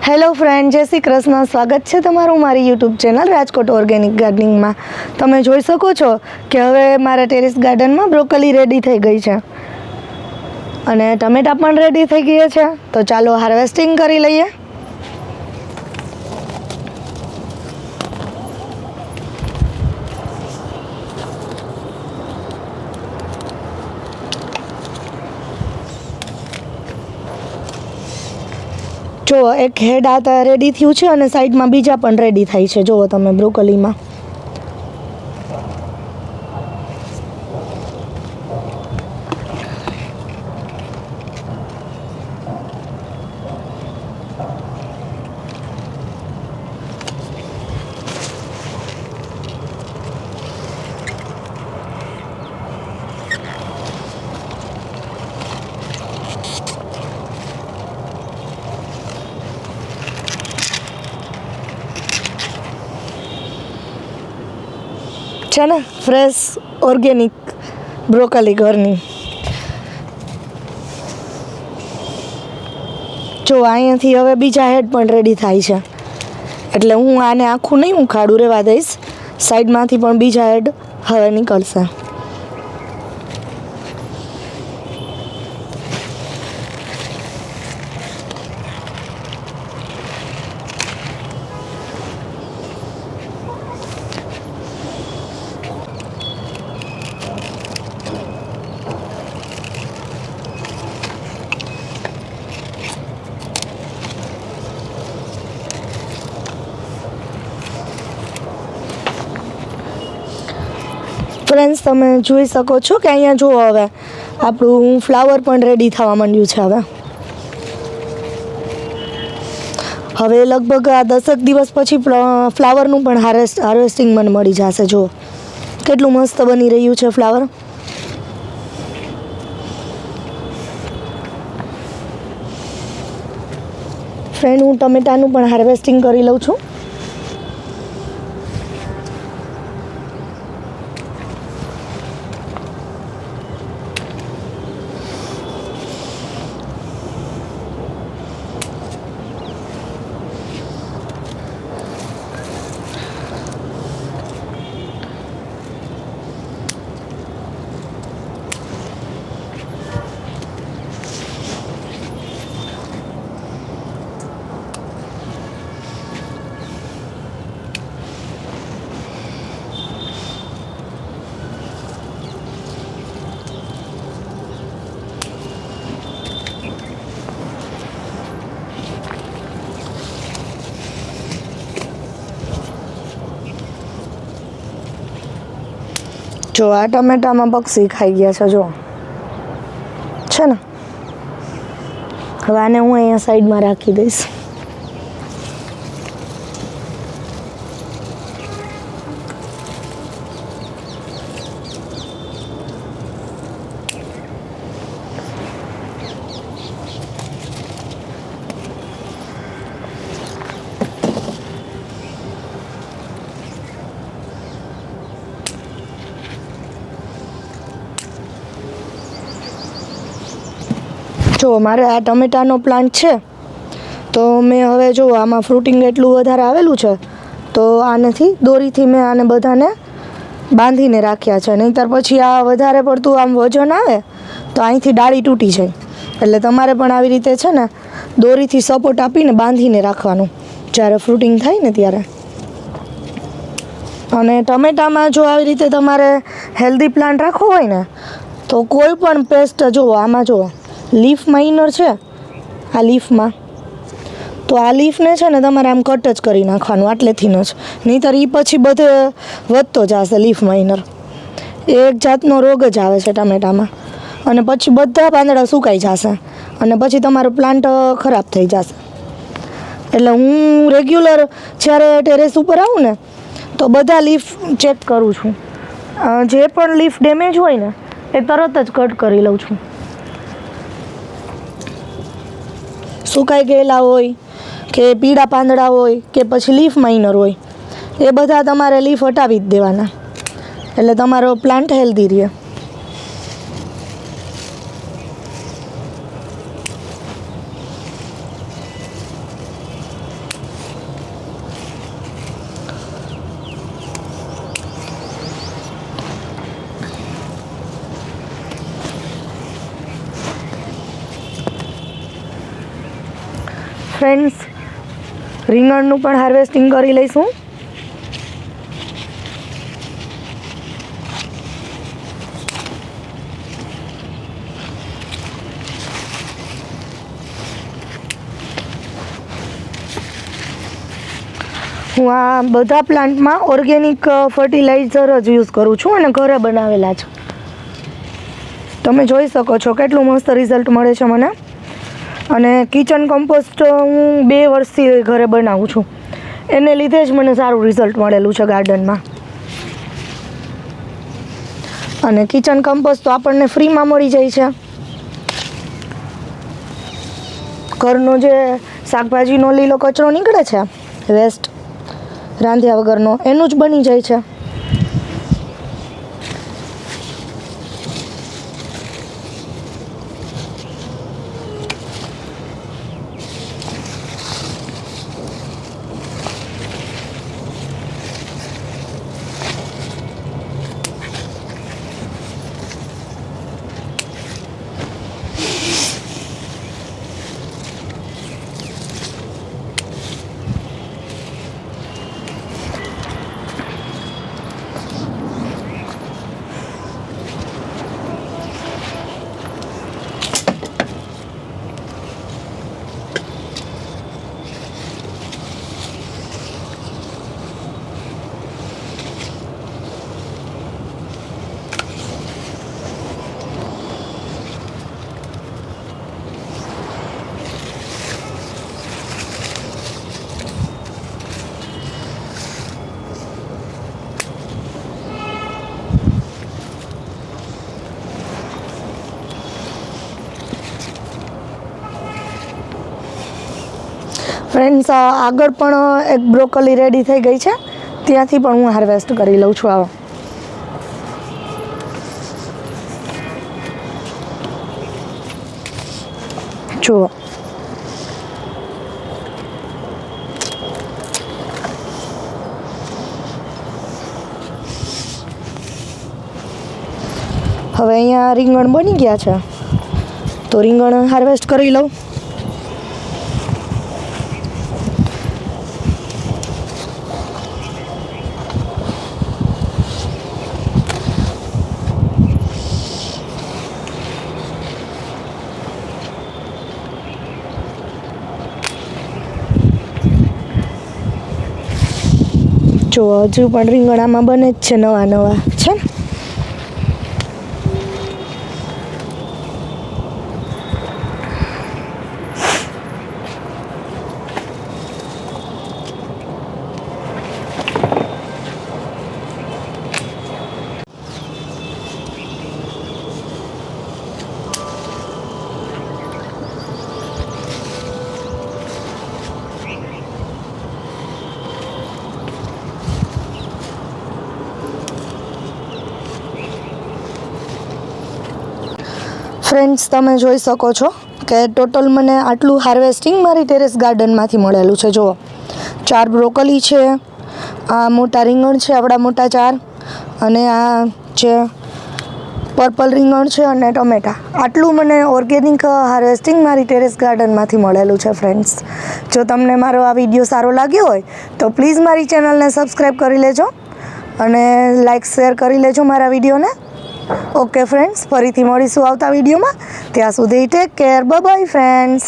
Hello friend, જય શ્રી કૃષ્ણ. સ્વાગત છે તમારું મારી યુટ્યુબ ચેનલ રાજકોટ ઓર્ગેનિક ગાર્ડનિંગમાં. તમે જોઈ શકો છો કે હવે મારા ટેરેસ ગાર્ડનમાં બ્રોકોલી રેડી થઈ ગઈ છે અને ટમેટા પણ રેડી થઈ ગયા છે. તો ચાલો હાર્વેસ્ટિંગ કરી લઈએ. જો એક હેડ આ રેડી થયું છે અને સાઈડમાં બીજા પણ રેડી થાય છે. જુઓ તમે બ્રોકોલીમાં. છે ને ફ્રેશ ઓર્ગેનિક બ્રોકોલી ઘરની. જો અહીંયાથી હવે બીજા હેડ પણ રેડી થાય છે, એટલે હું આને આખું નહીં ઉખાડું, રહેવા દઈશ. સાઈડમાંથી પણ બીજા હેડ હવે નીકળશે. ફ્રેન્ડ્સ, તમે જોઈ શકો છો કે અહીંયા જુઓ, હવે આપણું ફ્લાવર પણ રેડી થવા માંડ્યું છે. હવે લગભગ આ 10 દિવસ પછી ફ્લાવરનું પણ હાર્વેસ્ટિંગ મને મળી જશે. જુઓ કેટલું મસ્ત બની રહ્યું છે ફ્લાવર. ફ્રેન્ડ, હું ટમેટાનું પણ હાર્વેસ્ટિંગ કરી લઉં છું. જો આ ટમેટામાં પક્ષી ખાઈ ગયા છે. જો છે ને. હવે આને હું અહીંયા સાઈડમાં રાખી દઈશ. જો મારે આ ટમેટાનો પ્લાન્ટ છે, તો મેં હવે જો આમાં ફ્રૂટિંગ એટલું વધારે આવેલું છે, તો આનેથી દોરીથી મેં આને બધાને બાંધીને રાખ્યા છે. નહીંતર પછી આ વધારે પડતું આમ વજન આવે તો અહીંથી ડાળી તૂટી જાય. એટલે તમારે પણ આવી રીતે છે ને દોરીથી સપોર્ટ આપીને બાંધીને રાખવાનું જ્યારે ફ્રૂટિંગ થાય ને ત્યારે. અને ટમેટામાં જો આવી રીતે તમારે હેલ્ધી પ્લાન્ટ રાખવો હોય ને, તો કોઈ પણ પેસ્ટ, જુઓ આમાં જુઓ લીફ માઇનર છે આ લીફમાં, તો આ લીફને છે ને તમારે આમ કટ જ કરી નાખવાનું આટલેથી જ. નહીંતર એ પછી બધે વધતો જશે લીફ માઇનર. એ એક જાતનો રોગ જ આવે છે ટમેટામાં, અને પછી બધા પાંદડા સુકાઈ જશે અને પછી તમારો પ્લાન્ટ ખરાબ થઈ જશે. એટલે હું રેગ્યુલર જ્યારે ટેરેસ ઉપર આવું ને તો બધા લીફ ચેક કરું છું. જે પણ લીફ ડેમેજ હોય ને એ તરત જ કટ કરી લઉં છું. સુકાઈ ગયેલા હોય કે પીળા પાંદડા હોય કે પછી લીફ માઇનર હોય, એ બધા તમારે લીફ હટાવી જ દેવાના, એટલે તમારો પ્લાન્ટ હેલ્ધી રહે. ફ્રેન્ડ્સ રીંગણનું પણ હાર્વેસ્ટિંગ કરી લઈશું. હું આ બધા પ્લાન્ટમાં ઓર્ગેનિક ફર્ટિલાઇઝર જ યુઝ કરું છું અને ઘરે બનાવેલા છે. તમે જોઈ શકો છો કેટલું મસ્ત રિઝલ્ટ મળે છે મને. અને કિચન કમ્પોસ્ટ હું 2 વર્ષથી ઘરે બનાવું છું, એને લીધે જ મને સારું રિઝલ્ટ મળેલું છે ગાર્ડનમાં. અને કિચન કમ્પોસ્ટ તો આપણને ફ્રીમાં મળી જાય છે. ઘરનો જે શાકભાજીનો લીલો કચરો નીકળે છે, વેસ્ટ રાંધ્યા વગરનો, એનું જ બની જાય છે. ફ્રેન્ડ્સ આગળ પણ એક બ્રોકોલી રેડી થઈ ગઈ છે, ત્યાંથી પણ હું હાર્વેસ્ટ કરી લઉં છું. આવો જુઓ, હવે અહીંયા રીંગણ બની ગયા છે, તો રીંગણ હાર્વેસ્ટ કરી લઉં. જો હજુ પણ રીંગણામાં બને જ છે, નવા નવા છે ને. ફ્રેન્ડ્સ તમે જોઈ શકો છો કે ટોટલ મને આટલું હાર્વેસ્ટિંગ મારી ટેરેસ ગાર્ડનમાંથી મળેલું છે. જુઓ, 4 બ્રોકોલી છે, આ મોટા રીંગણ છે, આવડા મોટા 4, અને આ જે પર્પલ રીંગણ છે અને ટમેટા. આટલું મને ઓર્ગેનિક હાર્વેસ્ટિંગ મારી ટેરેસ ગાર્ડનમાંથી મળેલું છે. ફ્રેન્ડ્સ, જો તમને મારો આ વિડીયો સારો લાગ્યો હોય તો પ્લીઝ મારી ચેનલને સબસ્ક્રાઈબ કરી લેજો અને લાઈક શેર કરી લેજો મારા વિડીયોને. ઓકે ફ્રેન્ડ્સ, ફરીથી મળીશું આવતા વિડીયોમાં. ત્યાં સુધી take care, bye bye friends.